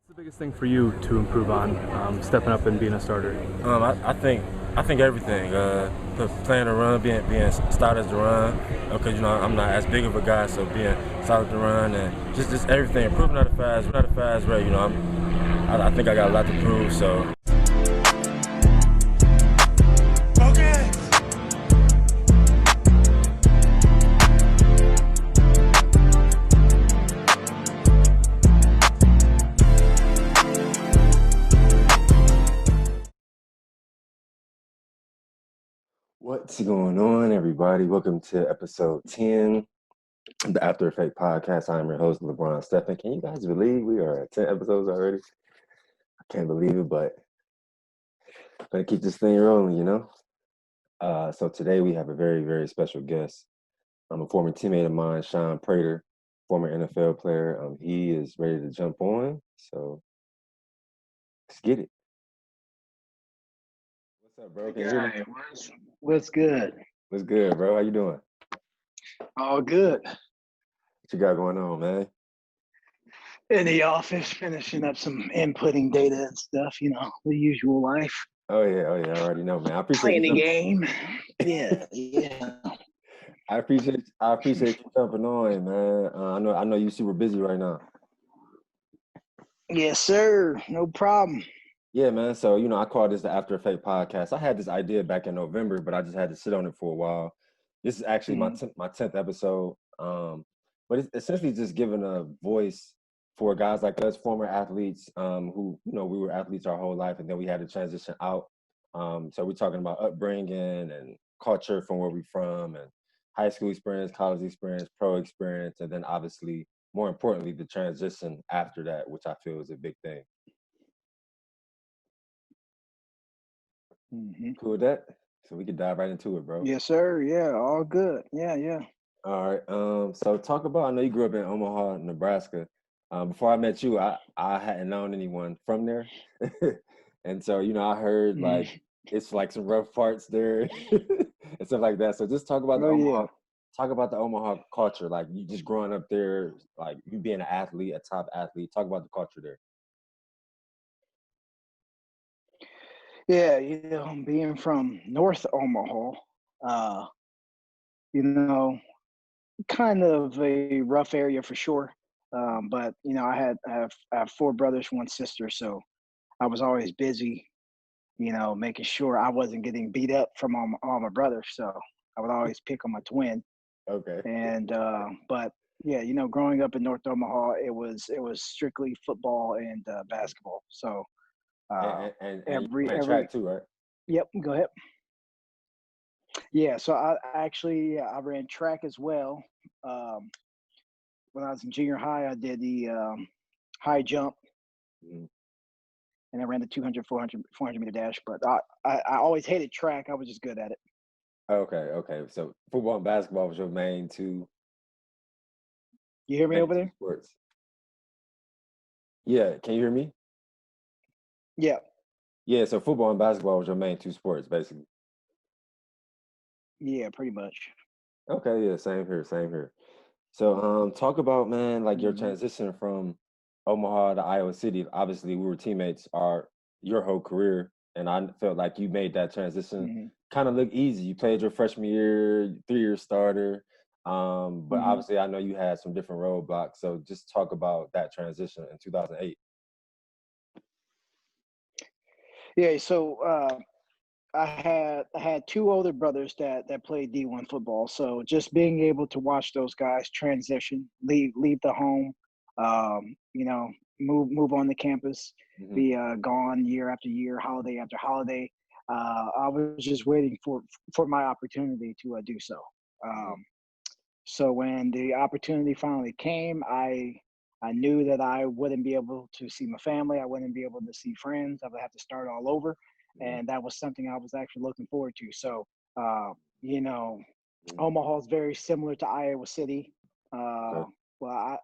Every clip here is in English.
What's the biggest thing for you to improve on, stepping up and being a starter? I think everything. Playing the run, being stout as the run. Okay, I'm not as big of a guy, so being solid to run and just everything. Improving at a fast rate. I think I got a lot to prove. So. Okay. What's going on, everybody? Welcome to episode 10 of the After Effect podcast. I'm your host, LeBron Stephan. Can you guys believe we are at 10 episodes already? I can't believe it, but I'm going to keep this thing rolling. So today we have a very, very special guest. I'm a former teammate of mine, Shaun Prater, former NFL player. He is ready to jump on, so let's get it. What's up, bro? Can you hear me? What's good? What's good, bro? How you doing? All good. What you got going on, man? In the office, finishing up some inputting data and stuff, the usual life. Oh yeah, I already know, man. I appreciate Playing you. the game. Yeah. I appreciate you jumping on, man. I know you're super busy right now. Yes, sir. No problem. Yeah, man. So I call this the After Effect podcast. I had this idea back in November, but I just had to sit on it for a while. This is actually my 10th episode. But it's essentially just giving a voice for guys like us, former athletes, who we were athletes our whole life, and then we had to transition out. So we're talking about upbringing and culture from where we're from, and high school experience, college experience, pro experience, and then obviously, more importantly, the transition after that, which I feel is a big thing. Mm-hmm. Cool with that? So we could dive right into it, bro. Yes, sir. Yeah, all good. Yeah. All right. So talk about. I know you grew up in Omaha, Nebraska. Before I met you, I hadn't known anyone from there, and so I heard like it's like some rough parts there and stuff like that. So just talk about the Omaha. Yeah. Talk about the Omaha culture, like you just growing up there, like you being an athlete, a top athlete. Talk about the culture there. Yeah, being from North Omaha, uh, you know, kind of a rough area for sure. But I have four brothers, one sister, so I was always busy, making sure I wasn't getting beat up from all my brothers. So I would always pick on my twin. Okay. And but yeah, growing up in North Omaha, it was strictly football and basketball. So And you every ran every track too, right? yep, go ahead. Yeah, so I ran track as well. Um, when I was in junior high, I did the high jump Mhm. and I ran the 200, 400 meter dash. But I always hated track. I was just good at it. Okay. So football and basketball was your You hear me main over two there? sports. Yeah, can you hear me? Yeah, Yeah, so football and basketball was your main two sports, basically. yeah, pretty much. Okay, yeah, same here. So, talk about, man, like your Hmm. transition from Omaha to Iowa City. Obviously, we were teammates your whole career, and I felt like you made that transition Hmm. kind of look easy. You played your freshman year, 3-year starter, but Hmm. obviously, I know you had some different roadblocks. So, just talk about that transition in 2008. Yeah, so I had two older brothers that played D1 football. So just being able to watch those guys transition, leave the home, um, you know, move on the campus, Hmm. be gone year after year, holiday after holiday. I was just waiting for my opportunity to do so. Hmm. Um, so when the opportunity finally came, I knew that I wouldn't be able to see my family. I wouldn't be able to see friends. I would have to start all over, Hmm. and that was something I was actually looking forward to. So, uh, you know, Hmm. Omaha is very similar to Iowa City. Uh, Okay. well,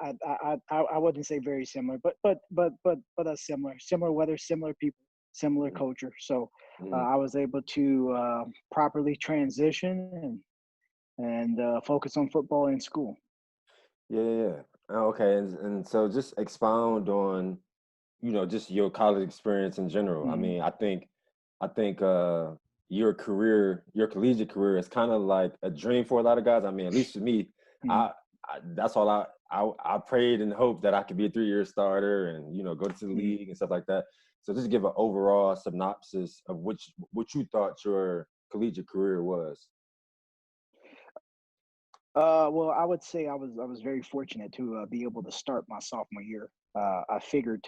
I wouldn't say very similar, but a similar weather, similar people, similar Hmm. culture. So Hmm. I was able to properly transition and focus on football in school. Yeah. Okay, and so just expound on just your college experience in general. I Mhm. mean, I think your collegiate career is kind of like a dream for a lot of guys. I mean, at least for me, Mhm. I that's all I prayed and hoped that I could be a 3-year starter and go to the Mhm. league and stuff like that. So just give an overall synopsis of what you thought your collegiate career was. Well, I would say I was very fortunate to be able to start my sophomore year. I figured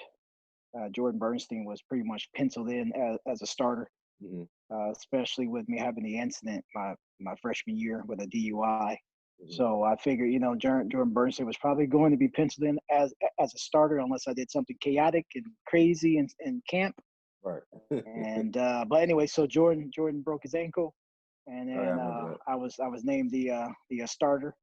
Jordan Bernstein was pretty much penciled in as a starter, Hmm. especially with me having the incident my freshman year with a DUI. Hmm. So I figured, Jordan Bernstein was probably going to be penciled in as a starter unless I did something chaotic and crazy in camp. Right. And but anyway, so Jordan broke his ankle, and Oh yeah, I then remember that. I was named the starter.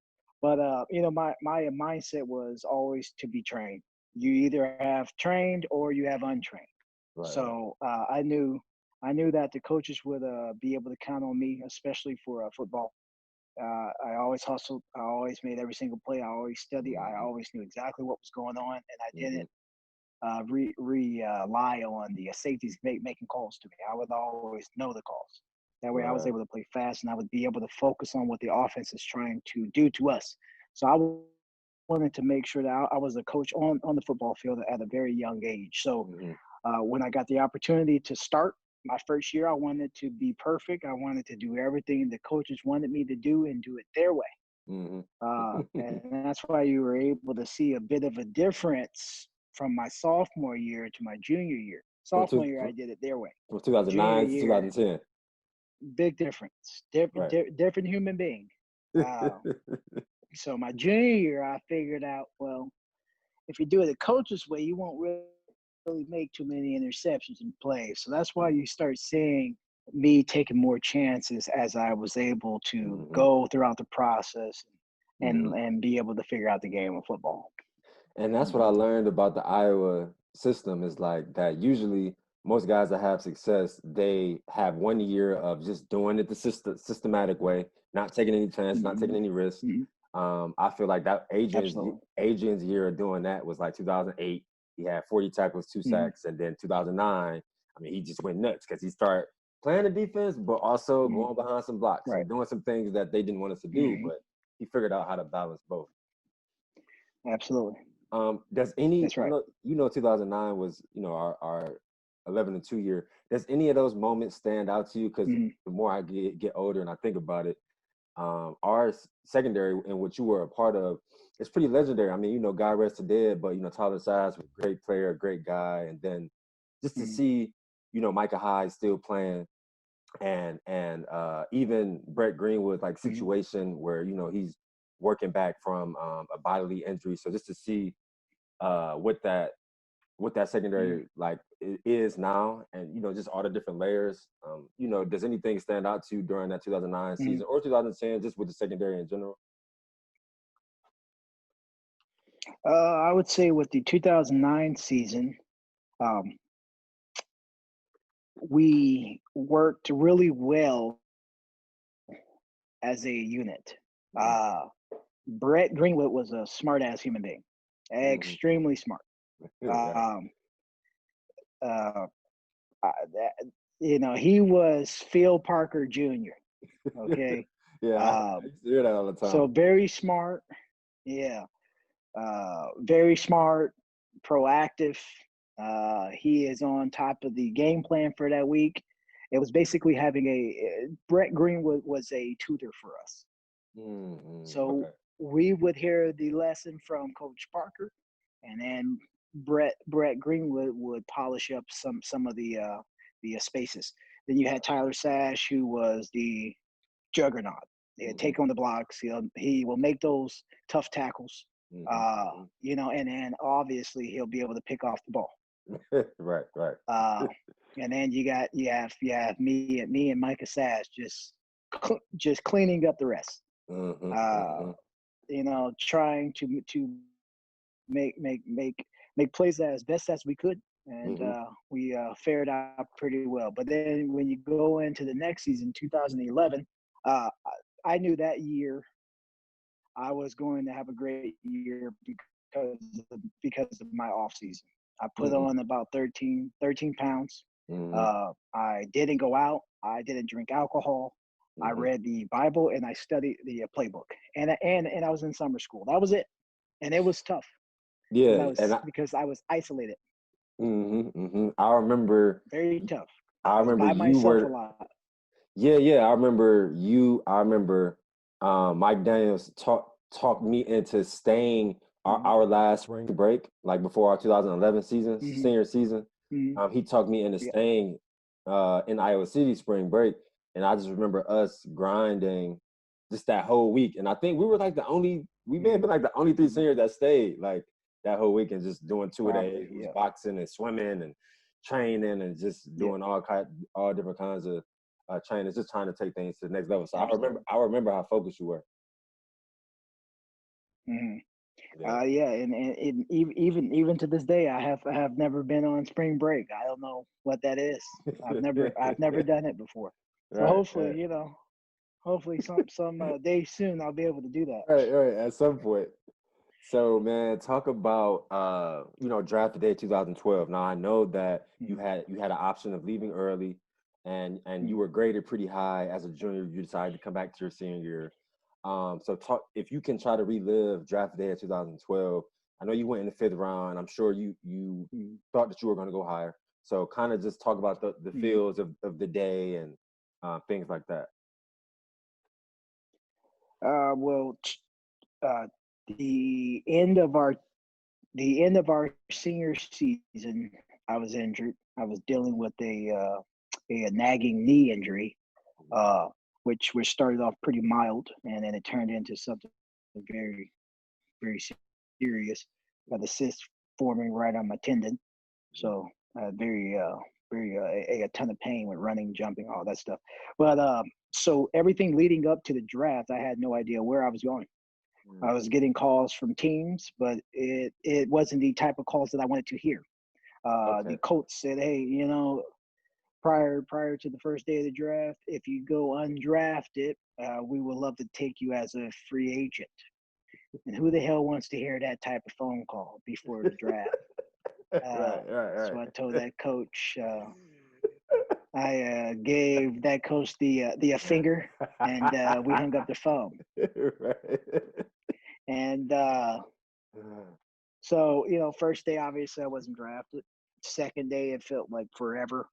But my mindset was always to be trained. You either have trained or you have untrained. Right, right. So I knew that the coaches would be able to count on me, especially for football. I always hustled. I always made every single play. I always studied. I Hmm. always knew exactly what was going on, and I Hmm. didn't rely on the safeties making calls to me. I would always know the calls. That way, I was Right. able to play fast, and I would be able to focus on what the offense is trying to do to us. So I wanted to make sure that I was a coach on the football field at a very young age. So Hmm. when I got the opportunity to start my first year, I wanted to be perfect. I wanted to do everything the coaches wanted me to do and do it their way. Hmm. And that's why you were able to see a bit of a difference from my sophomore year to my junior year. from Sophomore year, I did it their way. from Junior 2009 to year, 2010. big difference, different, Right. different human being. Uh, so my junior year, I figured out, well, if you do it the coach's way, you won't really make too many interceptions in play. So that's why you start seeing me taking more chances as I was able to Hmm. go throughout the process Hmm. and be able to figure out the game of football. And that's what I Mhm. learned about the Iowa system is like that usually most guys that have success, they have 1 year of just doing it the systematic way, not taking any chance, not taking Mhm. any risks. Mhm. I feel like that Absolutely. Adrian's year of doing that was like 2008. He had 40 tackles, two Mhm. sacks, and then 2009, I mean, he just went nuts because he started playing the defense, but also Mhm. going behind some blocks Right. and doing some things that they didn't want us to do, Mhm. but he figured out how to balance both. Absolutely. Does any That's I right. know 2009 was our 11-2 year. Does any of those moments stand out to you? Because Mhm. the more I get older and I think about it, our secondary and what you were a part of, it's pretty legendary. I mean, God rest the dead, but Tyler Size was a great player, a great guy, and then just to Mhm. see Micah Hyde still playing and even Brett Greenwood like Mhm. situation where he's working back from a bodily injury. So just to see uh what that what that Mhm. secondary like is now and just all the different layers. Does anything stand out to you during that 2009 Mhm. season or 2010 just with the secondary in general? I would say with the 2009 season, um, we worked really well as a unit. Hmm. Uh, Brett Greenwood was a smart ass human being, Hmm. extremely smart. Right. Um, uh, he was Phil Parker Jr. Okay, Yeah, I um, used to hear that all the so time. very smart. Yeah, very smart, proactive. He is on top of the game plan for that week. It was basically having Brett Greenwood was a tutor for us. So Okay. we would hear the lesson from Coach Parker, and then Brett Greenwood would polish up some of the spaces. Then you had Tyler Sash, who was the juggernaut. He'll Hmm. take on the blocks. He will make those tough tackles. Hmm. Hmm. And then obviously he'll be able to pick off the ball. Right, right. Uh, and then you have me and Micah Sash just cleaning up the rest. Hmm. Uh, Hmm. trying to make plays as best as we could, and Hmm. we fared out pretty well. But then when you go into the next season, 2011, I knew that year I was going to have a great year because of my off season. I put on about 13 pounds. Mm-hmm. I didn't go out. I didn't drink alcohol. I Mm-hmm. read the Bible and I studied the playbook. And I was in summer school. That was it. And it was tough Yeah, and because I was isolated. I remember. Very tough. I I was remember by you myself a were. lot. Yeah. I remember you. I remember Mike Daniels talked me into staying Mhm. our last spring break, like before our 2011 season, Mhm. senior season. Mhm. He talked me into Yeah. staying in Iowa City spring break, and I just remember us grinding just that whole week. And I think we were like we may have Mhm. been like the only three Mhm. seniors that stayed like that whole week and just doing two a days. Probably. It was Yeah. boxing and swimming and training and just Yeah. doing all different kinds of training, just trying to take things to the next level. So Absolutely. I remember how focused you were. Mhm. Yeah. Yeah, and even to this day, I have never been on spring break. I don't know what that is. I've never done it before. So Right, hopefully, right. hopefully some day soon I'll be able to do that. Right. At some point. So, man, talk about draft day 2012. Now, I know that Mm, you had an option of leaving early, and you mm, were graded pretty high as a junior. You decided to come back to your senior year. So talk if you can try to relive draft day of 2012. I know you went in the fifth round. I'm sure you mm, thought that you were going to go higher. So kind of just talk about the mm. feels of the day and things like that. Well, uh, the end of our the end of our senior season, I was injured. I was dealing with a nagging knee injury, uh, which started off pretty mild, and then it turned into something very very serious. Got a cyst forming right on my tendon, so very a ton of pain with running, jumping, all that stuff. But so everything leading up to the draft, I had no idea where I was going. I was getting calls from teams, but it wasn't the type of calls that I wanted to hear. Okay. The coach said, "Hey, prior to the first day of the draft, if you go undrafted, we would love to take you as a free agent." And who the hell wants to hear that type of phone call before the draft? So I told Right. that coach, I gave that coach the finger, and we hung up the phone. Right. And so, first day, obviously, I wasn't drafted. Second day, it felt like forever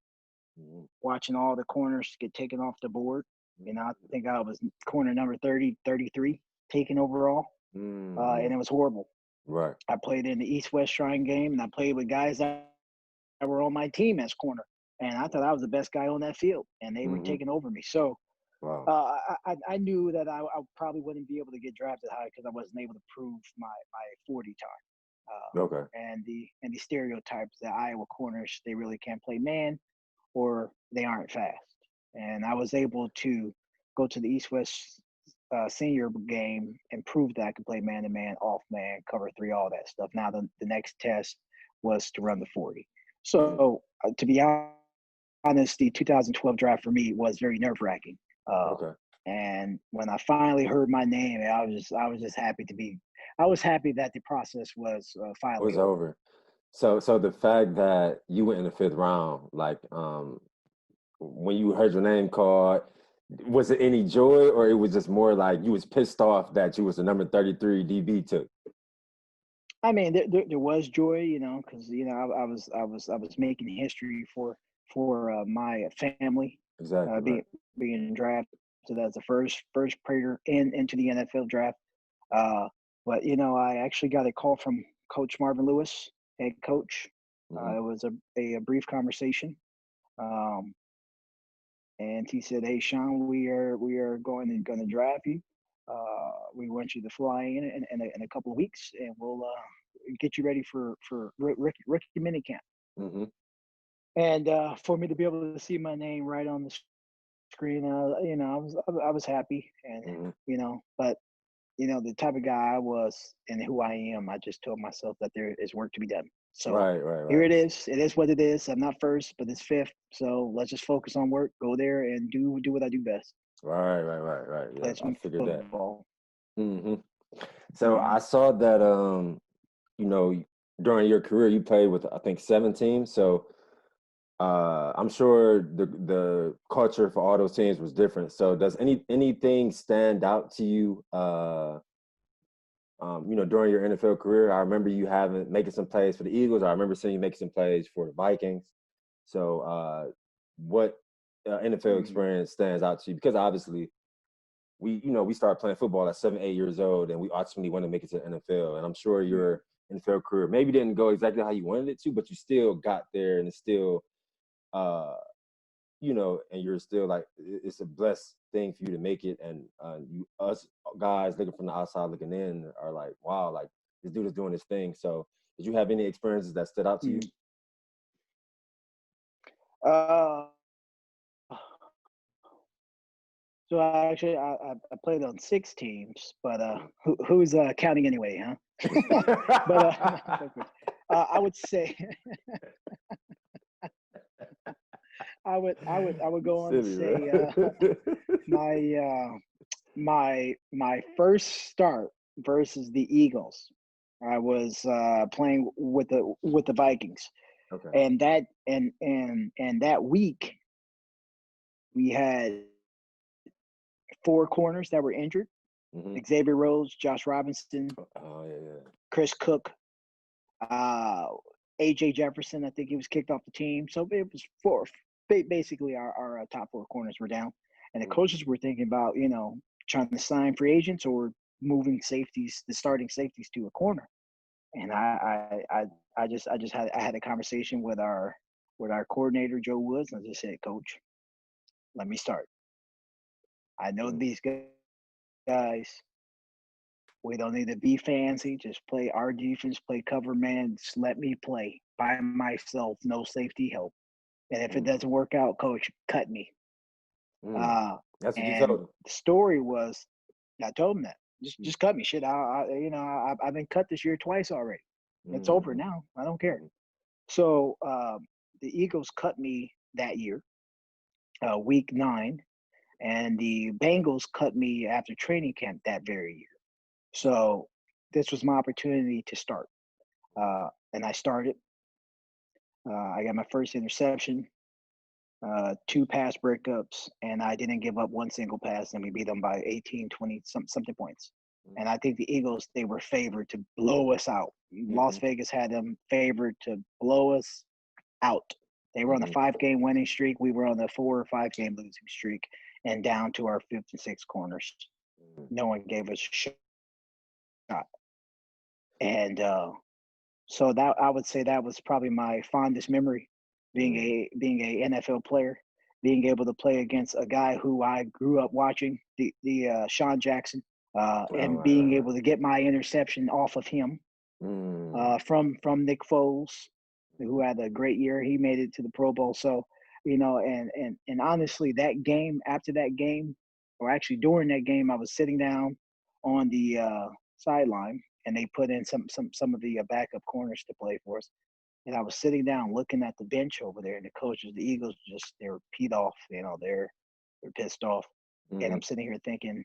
watching all the corners get taken off the board. I think I was corner number 30, 33, taken overall, and Mhm. it was horrible. Right. I played in the East West Shrine game, and I played with guys that were on my team as corner. And I thought I was the best guy on that field, and they were Mhm. taking over me. So Wow. I knew that I probably wouldn't be able to get drafted high because I wasn't able to prove my 40 time. Okay. And the stereotypes that Iowa corners, they really can't play man or they aren't fast. And I was able to go to the East West senior game and prove that I could play man to man, off man, cover three, all that stuff. Now the next test was to run the 40. Mm. So to be honest, the 2012 draft for me was very nerve wracking. Uh, Okay. and when I finally heard my name, I was just happy to be. I was happy that the process was It finally was over. over. So the fact that you went in the fifth round, like when you heard your name called, was it any joy or it was just more like you was pissed off that you was the number 33 DB took? I mean, there was joy, because I was making history for my family, Exactly right. being drafted as the first Prater into the NFL draft. Uh, but I actually got a call from Coach Marvin Lewis, head coach. Hmm. It was a brief conversation, um, and he said, "Hey, Shaun, we are going to draft you. We want you to fly in a couple of weeks, and we'll get you ready for rookie minicamp." Hmm. And for me to be able to see my name right on the screen, I was happy, and Hmm. but the type of guy I was and who I am, I just told myself that there is work to be done. So here Right. it is. It is what it is. I'm not first, but it's fifth. So let's just focus on work. Go there and do what I do best. Right. Yeah, Play I some figured that. football. Hmm. So Hmm. I saw that you know during your career, you played with I think 7 teams. So I'm sure the culture for all those teams was different. So does anything stand out to you? During your NFL career, I remember you making some plays for the Eagles. I remember seeing you making some plays for the Vikings. So, what NFL experience stands out to you? Because obviously, we started playing football at 7, 8 years old, and we ultimately want to make it to the NFL. And I'm sure your NFL career maybe didn't go exactly how you wanted it to, but you still got there, and it's still, and you're still like, it's a blessed thing for you to make it. And us guys looking from the outside looking in are like, wow, like this dude is doing this thing. So, did you have any experiences that stood out to you? Uh, so actually, I played on 6 teams, but who's counting anyway, huh? But I would say I would go on to say my first start versus the Eagles. I was playing with the Vikings, Okay. and that week we had 4 corners that were injured: Xavier Rhodes, Josh Robinson, Chris Cook, AJ Jefferson. I think he was kicked off the team. So it was 4. Basically, our top 4 corners were down, and the coaches were thinking about trying to sign free agents or moving the starting safeties to a corner. And I had a conversation with our coordinator Joe Woods, and I just said, Coach, let me start. I know these guys. We don't need to be fancy. Just play our defense, play cover man. Just let me play by myself, no safety help. And if it doesn't work out, Coach, cut me. That's what you And told him. the story was, I told him that just cut me. Shit, I've been cut this year twice already. It's over now. I don't care. So the Eagles cut me that year, week 9, and the Bengals cut me after training camp that very year. So this was my opportunity to start, and I started. I got my first interception, 2 pass breakups, and I didn't give up one single pass, and we beat them by 18, 20 something points. And I think the Eagles, they were favored to blow us out. Las Vegas had them favored to blow us out. They were on a 5-game winning streak. We were on a 4 or 5-game losing streak, and down to our 5th and 6th corners. No one gave us a shot. And so that, I would say, that was probably my fondest memory, being a NFL player, being able to play against a guy who I grew up watching, the Shaun Jackson, and being able to get my interception off of him, from Nick Foles, who had a great year. He made it to the Pro Bowl. So, and honestly, that game, after that game, or actually during that game, I was sitting down on the sideline, and they put in some of the backup corners to play for us. And I was sitting down looking at the bench over there, and the coaches, the Eagles, they were peed off. They're pissed off. And I'm sitting here thinking,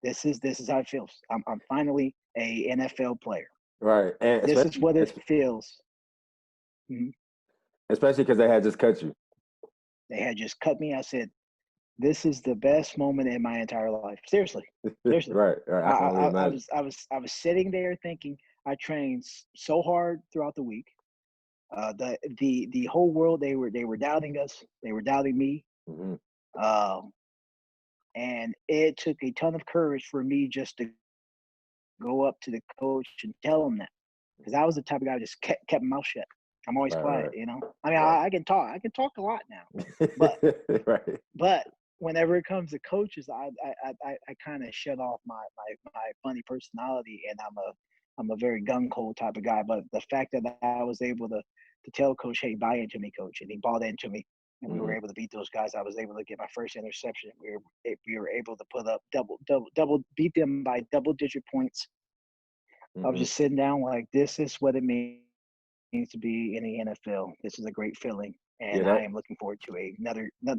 this is how it feels. I'm finally a NFL player. Right. And this is what it feels. Especially because they had just cut you. They had just cut me. I said, this is the best moment in my entire life. Seriously. Right. I was sitting there thinking, I trained so hard throughout the week. The whole world, they were doubting us. They were doubting me. And it took a ton of courage for me just to go up to the coach and tell him that, because I was the type of guy who just kept my mouth shut. I'm always quiet, I mean, I can talk. I can talk a lot now, but but whenever it comes to coaches, I kind of shut off my funny personality, and I'm a very gung-ho type of guy. But the fact that I was able to tell Coach, hey, buy into me, Coach, and he bought into me, and we were able to beat those guys. I was able to get my first interception. We were able to put up beat them by double-digit points. I was just sitting down like, this is what it means to be in the NFL. This is a great feeling, and I am looking forward to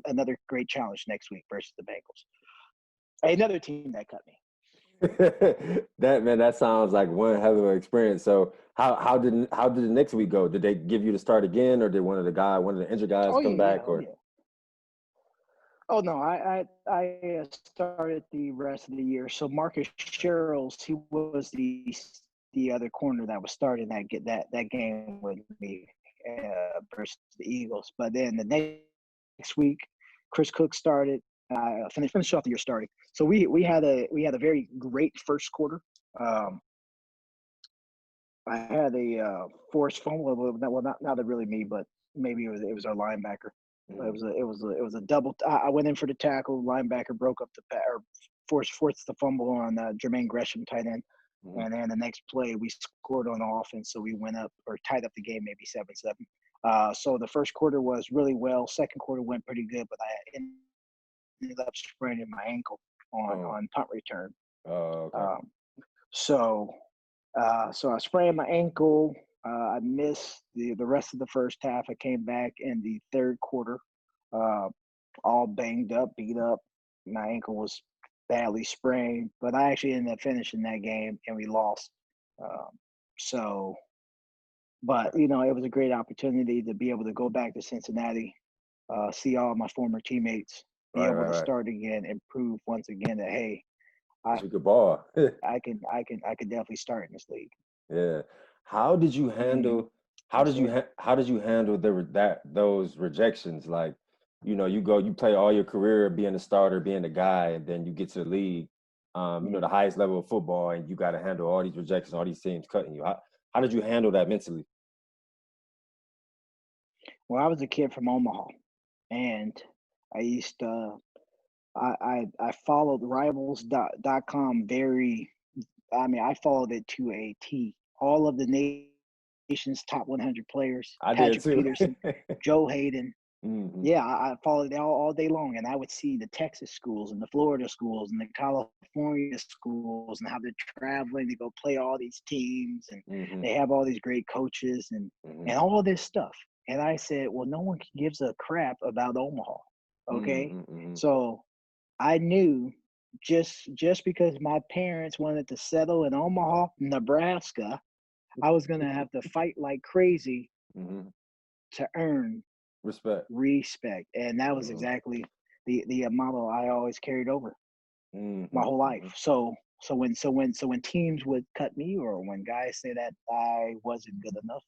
another great challenge next week versus the Bengals, another team that cut me. That sounds like one hell of an experience. So how did the next week go? Did they give you the start again, or did one of the injured guys Oh come yeah, yeah, back? oh Or yeah. Oh no, I started the rest of the year. So Marcus Sherrills, he was the other corner that was starting that game with me versus the Eagles. But then the next week, Chris Cook started. I finished off the year starting. So we had a very great first quarter. Um, I had a forced fumble. Well, not really me, but maybe it was our linebacker. It Mhm, was a double. I went in for the tackle. Linebacker broke up or forced the fumble on Jermaine Gresham, tight end. mhm. And then the next play, we scored on offense, so we went up or tied up the game, maybe 7-7. So the first quarter was really well. Second quarter went pretty good, but I ended up spraining my ankle on Oh, punt return. okay. Um, so so I sprained my ankle. I missed the rest of the first half. I came back in the third quarter, uh, all banged up, beat up. My ankle was badly sprained, but I actually ended up finishing that game and we lost. Um, so, but it was a great opportunity to be able to go back to Cincinnati, see all my former teammates, be Right, able right, to right. start again, and prove once again that hey, I It's a good ball. I can definitely start in this league. Yeah. How did you Hmm. handle Yes, sir. how did you handle those rejections? Like, you play all your career being a starter, being a guy, and then you get to the league, the Mm. highest level of football, and you got to handle all these rejections, all these teams cutting you. How did you handle that mentally? Well, I was a kid from Omaha, and I used to I followed rivals.com very. I mean, I followed it to a T. All of the nation's top 100 players: I did Patrick too. Peterson, Joe Hayden. Hmm. Yeah, I followed it all day long, and I would see the Texas schools and the Florida schools and the California schools and how they're traveling to go play all these teams, and Hmm. they have all these great coaches Hmm. and all this stuff. And I said, well, no one gives a crap about Omaha, okay? Hmm. Hmm. So I knew just because my parents wanted to settle in Omaha, Nebraska, I was gonna have to fight like crazy Hmm. to earn Respect. respect, and that was Hmm. exactly the model I always carried over Hmm. my whole life. Hmm. So when teams would cut me, or when guys say that I wasn't good enough,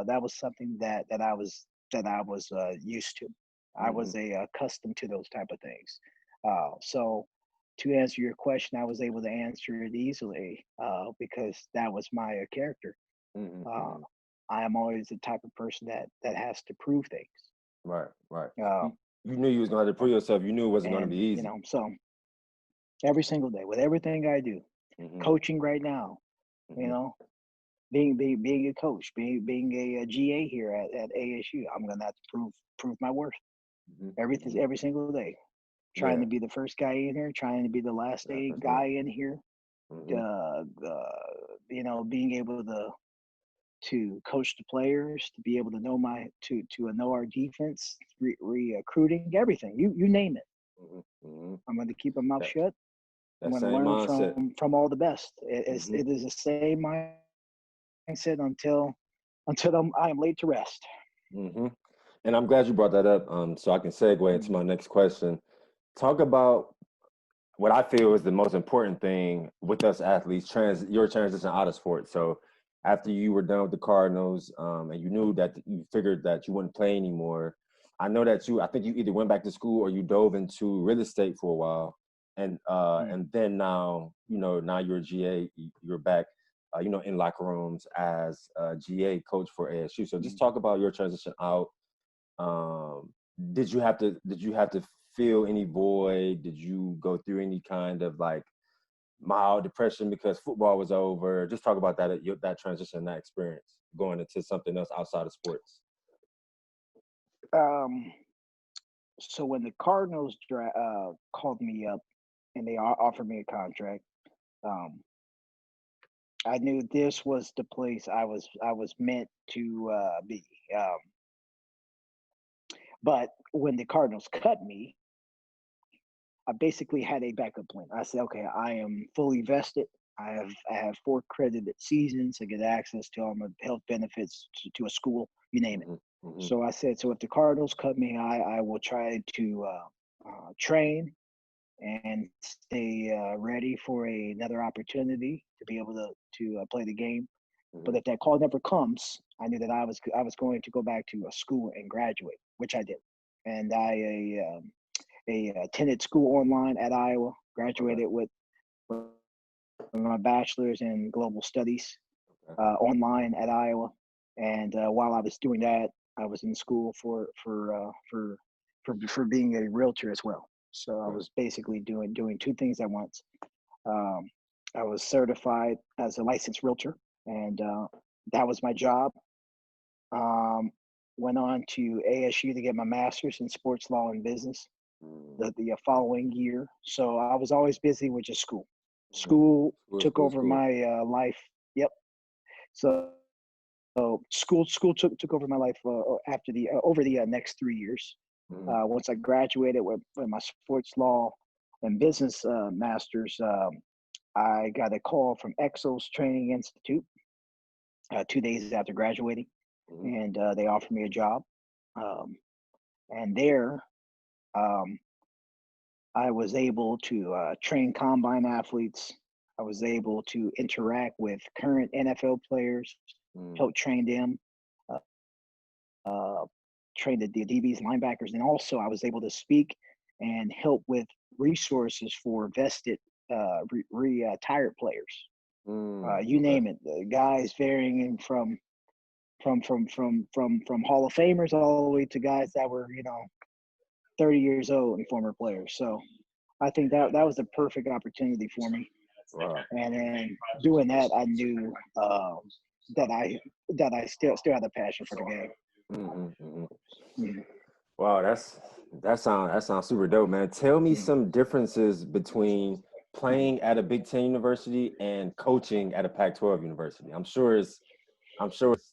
that was something that I was used to. I Hmm. was accustomed to those type of things. So to answer your question, I was able to answer it easily because that was my character. Hmm. Uh, Hmm. I am always the type of person that has to prove things. Right, right. Uh, You knew you was gonna have to prove yourself. You knew it wasn't gonna be and easy. so every single day with everything I do, Hmm. coaching right now, you Hmm. know, being a coach, being a GA here at ASU, I'm gonna have to prove my worth Hmm. everything Hmm. every single day. Trying Yeah, to be the first guy in here, trying to be the last day definitely. guy in here. Hmm. Being able to coach the players, to be able to know our defense, recruiting, everything. You name it. Hmm. Hmm. I'm going to keep my mouth That shut. I'm that going to same learn mindset. from all the best. Hmm. It is the same mindset until I am laid to rest. Hmm. And I'm glad you brought that up. So I can segue into my Mhm. next question. Talk about what I feel is the most important thing with us athletes, your transition out of sports. So after you were done with the Cardinals, and you knew that you figured that you wouldn't play anymore, I think you either went back to school or you dove into real estate for a while. Mm. And then now, now you're a GA, you're back, in locker rooms as a GA coach for ASU. So just Mm. talk about your transition out. um, did you have to feel any void? Did you go through any kind of like mild depression because football was over? Just talk about that transition, that experience going into something else outside of sports. Um, so when the Cardinals called me up and they offered me a contract, um, I knew this was the place I was meant to be. Um, but when the Cardinals cut me, I basically had a backup plan. I said, okay, I am fully vested. I have 4 credited seasons to get access to all my health benefits to a school, you name it. Mm-hmm. So I said, so if the Cardinals cut me, I will try to train and stay ready for another opportunity to be able to play the game. But if that call never comes, I knew that I was going to go back to a school and graduate, which I did. And I attended school online at Iowa, graduated with my bachelor's in global studies online at Iowa. And while I was doing that, I was in school for being a realtor as well. So I was basically doing 2 things at once. Um, I was certified as a licensed realtor, and that was my job. Um, Went on to ASU to get my master's in sports law and business the following year. So I was always busy with just school. School took over my life. Yep. So school took over my life after the over the next 3 years. Once I graduated with my sports law and business masters, I got a call from Exos Training Institute 2 days after graduating, and they offered me a job. And there, um, I was able to train combine athletes. I was able to interact with current NFL players, help train them, uh, uh, train the DBs, linebackers, and also I was able to speak and help with resources for vested retired players. You name it, the guys varying from Hall of Famers all the way to guys that were 30 years old and former players. So I think that was the perfect opportunity for me. Wow. And then doing that, I knew that I still had a passion for the game. Wow, that sounds super dope, man. Tell me some differences between playing at a Big Ten university and coaching at a Pac-12 university. I'm sure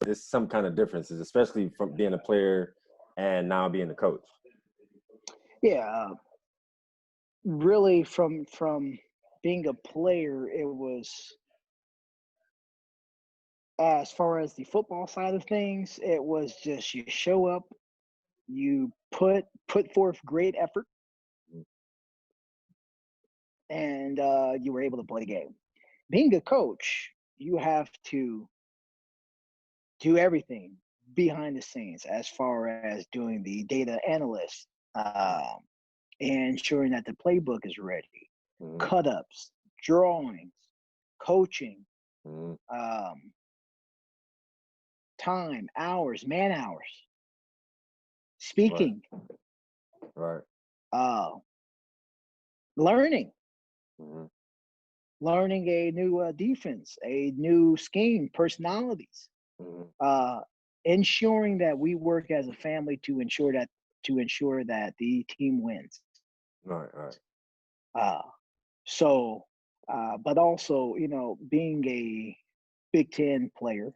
there's some kind of differences, especially from being a player and now being a coach. Yeah, really from being a player, it was as far as the football side of things, it was just you show up, you put forth great effort, and you were able to play the game. Being a coach, you have to do everything behind the scenes as far as doing the data analyst, ensuring that the playbook is ready, cut ups, drawings, coaching, time, hours, man hours, speaking, Right. learning, learning a new defense, a new scheme, personalities, ensuring that we work as a family to ensure that the team wins. Right. So, but also, being a Big Ten player,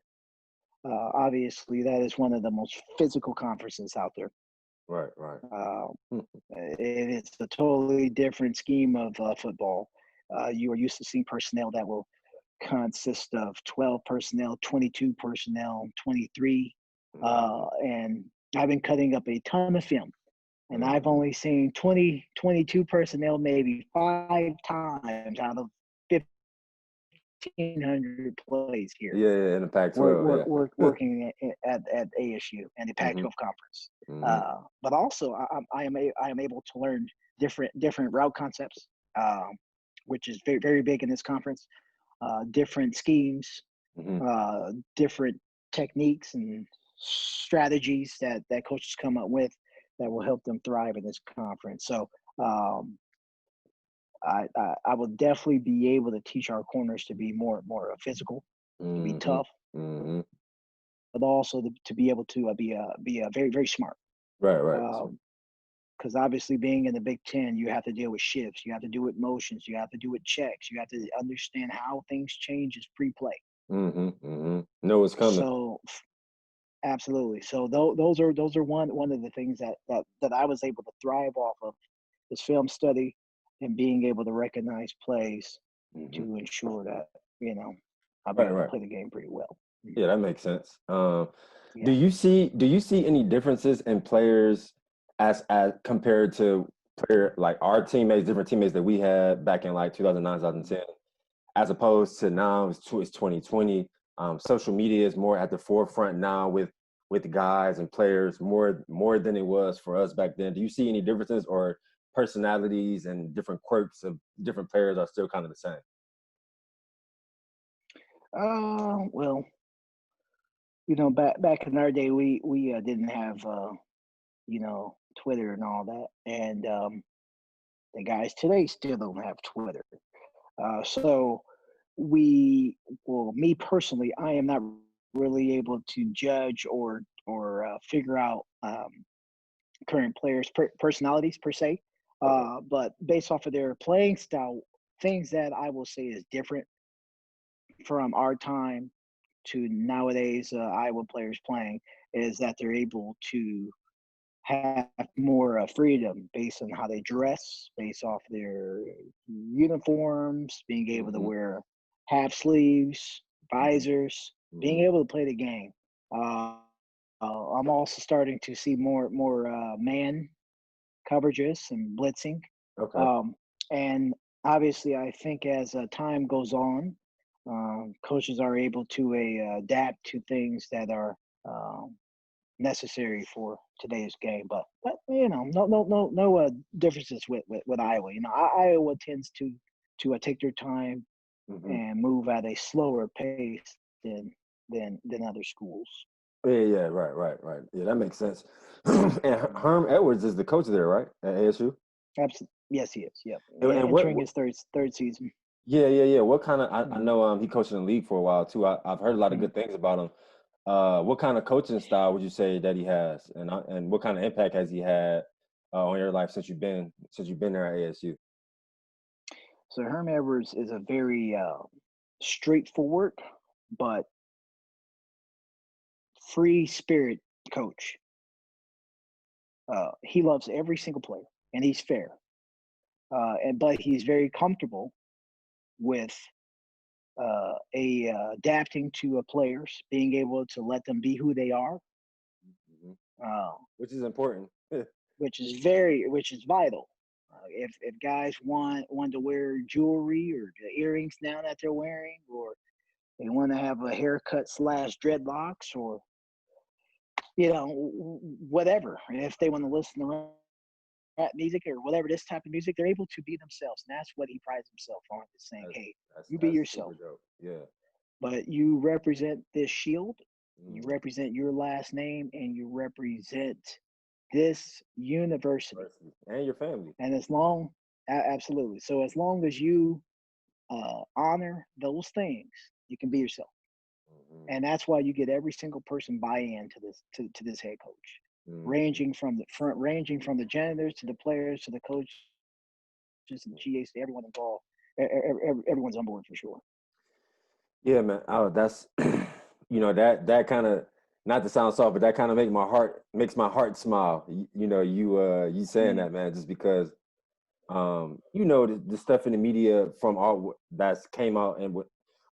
obviously that is one of the most physical conferences out there. Right. It is a totally different scheme of football. You are used to seeing personnel that will consist of 12 personnel, 22 personnel, 23. And I've been cutting up a ton of film. And I've only seen 22 personnel maybe 5 times out of 1,500 plays here. Yeah, in the Pac-12. Working at ASU and the Pac-12 conference. But also, I am able to learn different route concepts, which is very, very big in this conference. Different schemes, different techniques and strategies that coaches come up with that will help them thrive in this conference. So I will definitely be able to teach our corners to be more physical, to be tough, but also to be able to be very, very smart. Right. Because obviously being in the Big Ten, you have to deal with shifts, you have to deal with motions, you have to do with checks, you have to understand how things change as pre-play. Know what's coming. So absolutely. So those are one of the things that I was able to thrive off of is film study, and being able to recognize plays Mm-hmm. to ensure that, I'll be Right, able to right. play the game pretty well. Yeah, that makes sense. Do Yeah. you see any differences in players as compared to player like our teammates, different teammates that we had back in like 2009, 2010, as opposed to now it's 2020. Social media is more at the forefront now with guys and players more than it was for us back then. Do you see any differences or personalities and different quirks of different players are still kind of the same? Well, back in our day, we didn't have Twitter and all that, and the guys today still don't have Twitter. So me personally, I am not really able to judge or figure out current players' personalities per se. Okay. But based off of their playing style, things that I will say is different from our time to nowadays Iowa players playing is that they're able to have more freedom based on how they dress, based off their uniforms, being able to Mm-hmm. wear half sleeves, Mm-hmm. visors, being Mm-hmm. able to play the game. Uh, I'm also starting to see more man coverages and blitzing, Okay. um, and obviously, I think as time goes on, coaches are able to adapt to things that are um, necessary for today's game. But no differences with Iowa. Iowa tends to take their time Mm-hmm. and move at a slower pace than other schools. Yeah, yeah, right, right, right. Yeah, that makes sense. And Herm Edwards is the coach there, right, at ASU? Absolutely, yes, he is. Yep, And entering his third season. yeah, yeah, yeah. What kind of? I Mhm. know he coached in the league for a while too. I've heard a lot of Mhm. good things about him. What kind of coaching style would you say that he has, and what kind of impact has he had on your life since you've been there at ASU? So Herm Edwards is a very straightforward but free spirit coach. He loves every single player, and he's fair. But he's very comfortable with adapting to players, being able to let them be who they are, Mhm. uh, Which is important. which is vital. If guys want to wear jewelry or the earrings now that they're wearing, or they want to have a haircut slash dreadlocks, or whatever. If they want to listen to rap music or whatever this type of music, they're able to be themselves, and that's what he prides himself on. Is saying, That's "Hey, that's you be that's yourself, super dope. Yeah. but you represent this shield, you Mm. represent your last name, and you represent this university." Varsity. And your family. And absolutely. So as long as you honor those things, you can be yourself, Hmm. and that's why you get every single person buy-in to this head coach, Hmm. ranging from the janitors to the players to the coaches to the GAs to everyone involved. Everyone's on board for sure. Yeah, man. Oh, that's that kind of, not to sound soft, but that kind of makes my heart smile. You saying Mm, that, man, just because the stuff in the media from all that's came out and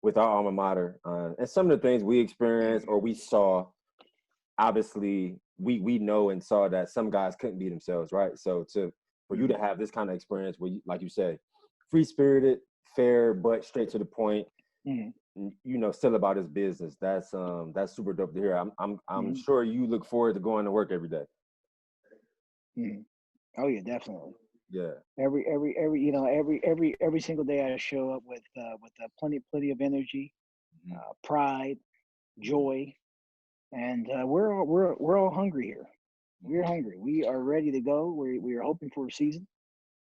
with our alma mater, and some of the things we experienced or we saw, obviously we know and saw that some guys couldn't be themselves, right? So for you mm, to have this kind of experience where you, like you say, free spirited, fair, but straight to the point, mm, still about his business. That's super dope to hear. I'm mm, sure you look forward to going to work every day. mm. Oh yeah, definitely. Yeah. Every single day I show up with plenty of energy, Mhm. pride, Mhm. joy, and we're all hungry here. We're Mhm. hungry. We are ready to go. We are hoping for a season.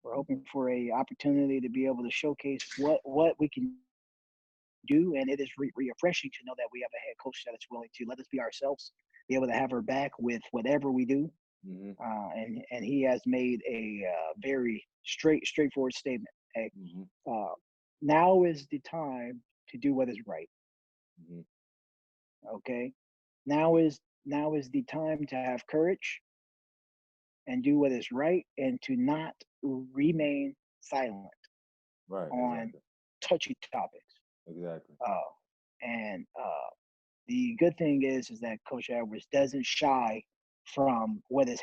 We're hoping for a opportunity to be able to showcase what we can do, and it is refreshing to know that we have a head coach that is willing to let us be ourselves, be able to have our back with whatever we do. Mhm. And he has made a very straightforward statement. Hey, Mhm. uh, now is the time to do what is right. Mhm. Okay, now is the time to have courage and do what is right, and to not remain silent Right. on Exactly. touchy topics. Exactly. And the good thing is that Coach Edwards doesn't shy from what is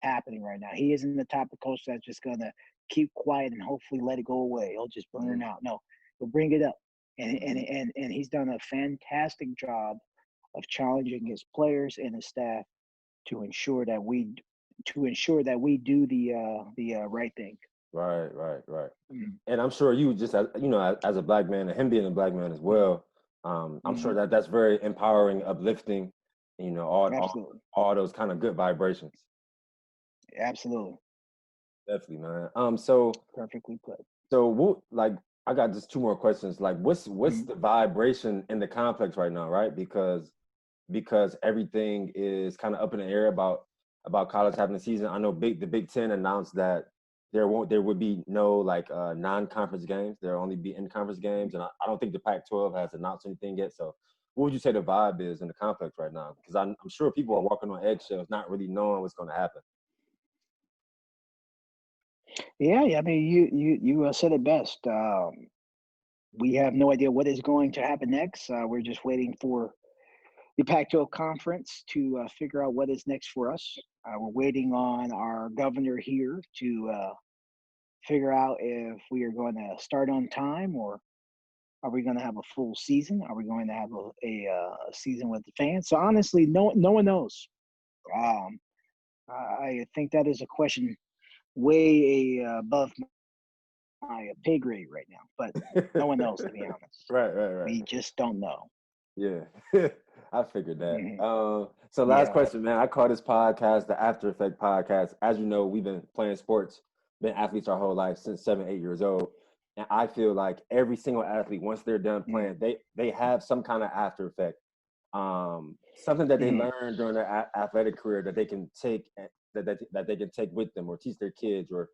happening right now. He isn't the type of coach that's just gonna keep quiet and hopefully let it go away. He'll just burn out. No, he'll bring it up, and he's done a fantastic job of challenging his players and his staff to ensure that we do the right thing. Right. Right. Right. Mm-hmm. And I'm sure you just, as, you know, as a black man, and him being a black man as well, I'm sure that that's very empowering, uplifting, you know, Absolutely, all those kind of good vibrations. absolutely, Definitely, man. So perfectly put. what, like, I got just two more questions. Like, what's Mhm. the vibration in the complex right now, right? Because everything is kind of up in the air about college having a season. I know the Big Ten announced that there would be no like non-conference games. There'll only be in-conference games, and I don't think the Pac-12 has announced anything yet. So, what would you say the vibe is in the complex right now? Because I'm sure people are walking on eggshells, not really knowing what's going to happen. Yeah, I mean, you said it best. We have no idea what is going to happen next. We're just waiting for the Pac-12 conference to figure out what is next for us. We're waiting on our governor here to figure out if we are going to start on time or are we going to have a full season? Are we going to have a season with the fans? So honestly, no one knows. Um, I think that is a question way above my pay grade right now, but no one knows, to be honest. Right. We just don't know. Yeah, I figured that. Mhm. So last Yeah. question, man. I call this podcast the After Effect Podcast. As you know, we've been playing sports, been athletes our whole life since 7, 8 years old. And I feel like every single athlete, once they're done Mhm. playing, they have some kind of after effect. Something that they Mhm. learned during their athletic career that they can take that they can take with them or teach their kids or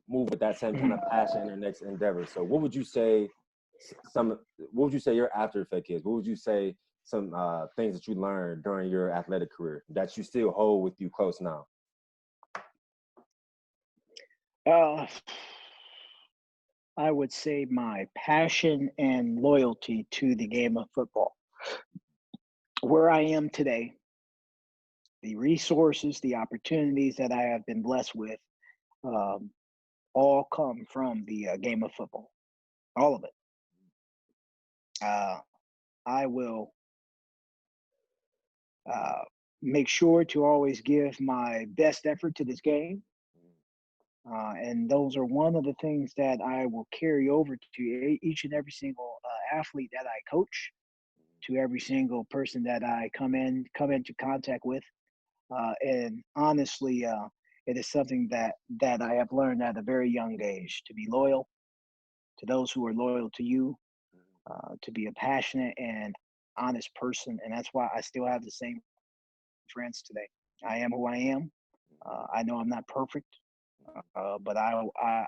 move with that same kind Mhm. of passion in their next endeavor. So what would you say what would you say your after effect is? What would you say some things that you learned during your athletic career that you still hold with you close now? Uh, I would say my passion and loyalty to the game of football. Where I am today, the resources, the opportunities that I have been blessed with, um, all come from the game of football. All of it. Uh, I will uh, make sure to always give my best effort to this game. And those are one of the things that I will carry over to each and every single athlete that I coach, to every single person that I come into contact with. And honestly, it is something that I have learned at a very young age to be loyal to those who are loyal to you, to be a passionate and honest person, and that's why I still have the same friends today. I am who I am. I know I'm not perfect, but I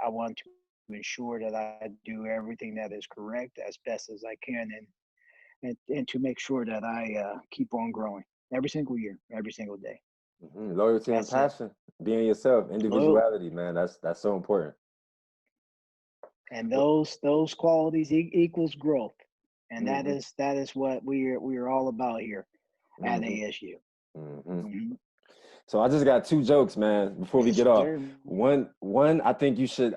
want to ensure that I do everything that is correct as best as I can, and to make sure that I keep on growing every single year, every single day. Loyalty and That's it. passion, being yourself, Loyal, individuality, man. That's so important. and those qualities equals growth, and that Mm-hmm. is what we are all about here at Mm-hmm. ASU. Mm-hmm. Hmm. So I just got two jokes, man, before we Yes, get off. sir. One, I think you should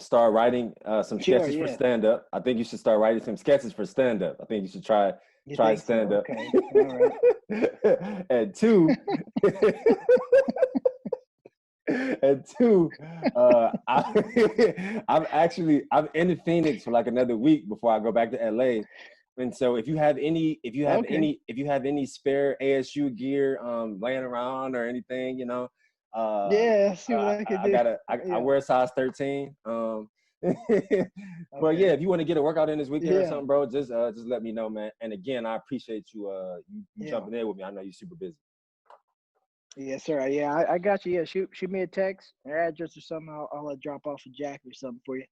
start writing some Sure, sketches for yeah. stand up. I think you should start writing some sketches for stand up. I think you should You try think so? stand up. Okay. All right. And two, and two, I'm in Phoenix for like another week before I go back to LA. And so Okay. if you have any spare ASU gear laying around or anything, you know, Yeah, see what I can do. I Yeah. wear a size 13. But yeah, Okay. if you want to get a workout in this weekend or Yeah. something, bro, just let me know, man. And again, I appreciate you you Yeah. jumping in with me. I know you're super busy. Yes, sir. Yeah, I got you. Yeah, shoot me a text or address or something. I'll drop off a jacket or something for you.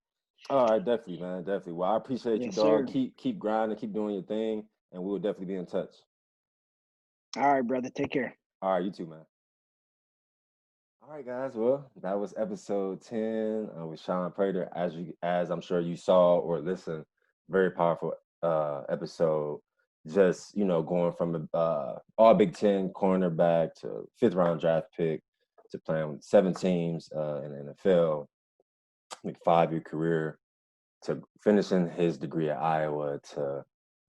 All right, definitely, man, definitely. Well, I appreciate you, Yes, dog. sir. Keep grinding, keep doing your thing, and we will definitely be in touch. All right, brother. Take care. All right, you too, man. All right, guys. Well, that was episode 10 with Shaun Prater. As I'm sure you saw or listened, very powerful episode. Just going from a all Big Ten cornerback to fifth round draft pick to playing with 7 teams in the NFL, like 5-year career, to finishing his degree at Iowa, to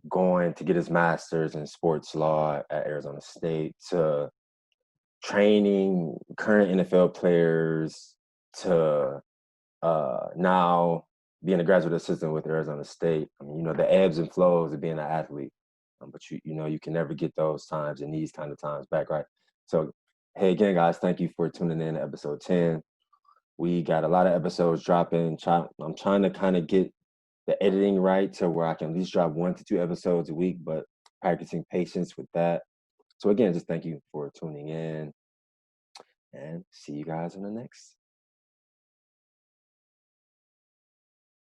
going to get his master's in sports law at Arizona State, to training current NFL players, to now being a graduate assistant with Arizona State. I mean, the ebbs and flows of being an athlete, but you can never get those times and these kind of times back, right? So, hey, again, guys, thank you for tuning in to episode 10. We got a lot of episodes dropping. I'm trying to kind of get the editing right to where I can at least drop 1 to 2 episodes a week, but practicing patience with that. So again, just thank you for tuning in and see you guys on the next